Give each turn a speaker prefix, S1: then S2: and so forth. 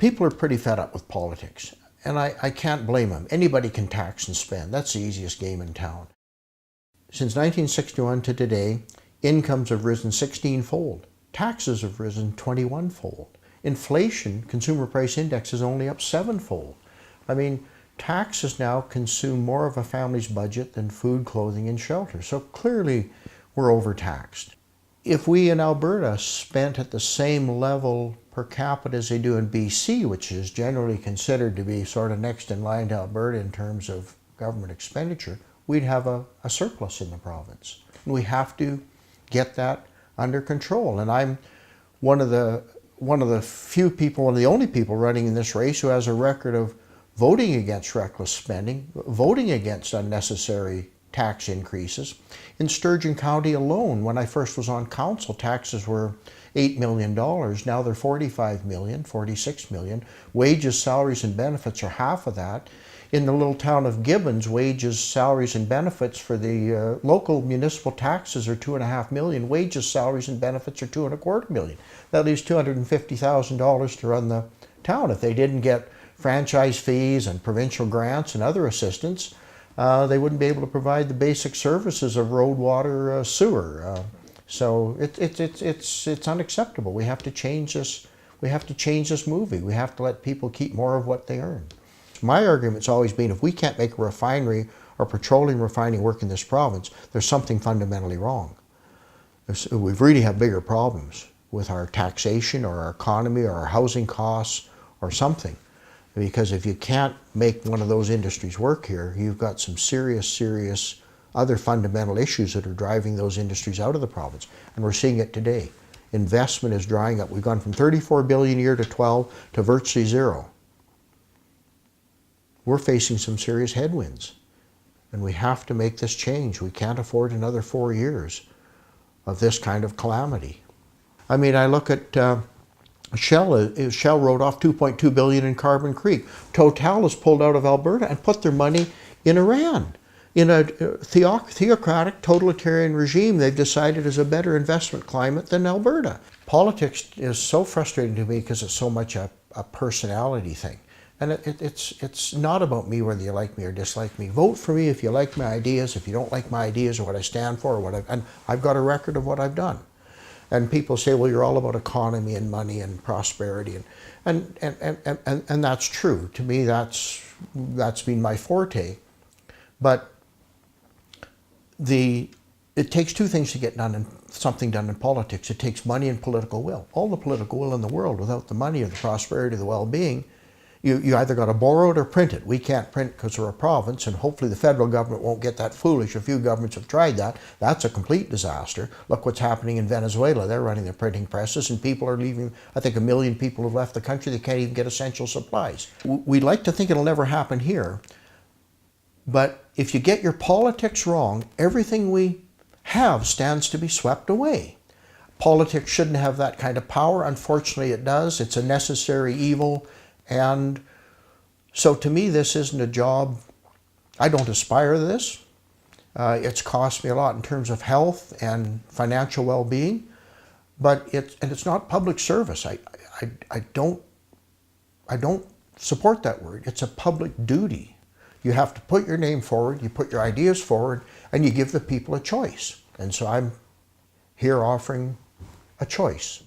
S1: People are pretty fed up with politics, and I can't blame them. Anybody can tax and spend. That's the easiest game in town. Since 1961 to today, incomes have risen 16-fold. Taxes have risen 21-fold. Inflation, consumer price index, is only up 7-fold. I mean, taxes now consume more of a family's budget than food, clothing, and shelter. So clearly, we're overtaxed. If we in Alberta spent at the same level per capita as they do in BC, which is generally considered to be sort of next in line to Alberta in terms of government expenditure, we'd have a surplus in the province. And we have to get that under control. And I'm one of the few people, one of the only people running in this race who has a record of voting against reckless spending, voting against unnecessary tax increases. In Sturgeon County alone, when I first was on council, taxes were $8 million. Now they're $45 million, $46 million. Wages, salaries, and benefits are half of that. In the little town of Gibbons, wages, salaries, and benefits for the local municipal taxes are $2.5 million. Wages, salaries, and benefits are $2.25 million. That leaves $250,000 to run the town. If they didn't get franchise fees and provincial grants and other assistance, they wouldn't be able to provide the basic services of road, water, sewer. So it's unacceptable. We have to change this. We have to change this movie. We have to let people keep more of what they earn. My argument's always been, if we can't make a refinery or petroleum refining work in this province, there's something fundamentally wrong. We really have bigger problems with our taxation or our economy or our housing costs or something. Because if you can't make one of those industries work here, you've got some serious other fundamental issues that are driving those industries out of the province. And we're seeing it today. Investment is drying up. We've gone from $34 billion a year to 12 to virtually zero. We're facing some serious headwinds. And we have to make this change. We can't afford another 4 years of this kind of calamity. I mean, I look at Shell wrote off $2.2 billion in Carbon Creek. Total has pulled out of Alberta and put their money in Iran. In a theocratic, totalitarian regime, they've decided is a better investment climate than Alberta. Politics is so frustrating to me because it's so much a personality thing. And it's not about me whether you like me or dislike me. Vote for me if you like my ideas, if you don't like my ideas or what I stand for, or and I've got a record of what I've done. And people say, well, you're all about economy and money and prosperity. And that's true. To me, that's been my forte. But it takes two things to get something done in politics. It takes money and political will. All the political will in the world, without the money or the prosperity or the well-being, you either got to borrow it or print it. We can't print because we're a province, and hopefully the federal government won't get that foolish. A few governments have tried that. That's a complete disaster. Look what's happening in Venezuela. They're running their printing presses, and people are leaving. I think 1 million people have left the country. They can't even get essential supplies. We'd like to think it'll never happen here, but if you get your politics wrong, everything we have stands to be swept away. Politics shouldn't have that kind of power. Unfortunately, it does. It's a necessary evil. And so to me, this isn't a job. I don't aspire to this. It's cost me a lot in terms of health and financial well-being, but it's not public service. I don't support that word. It's a public duty. You have to put your name forward, you put your ideas forward, and you give the people a choice. And so I'm here offering a choice.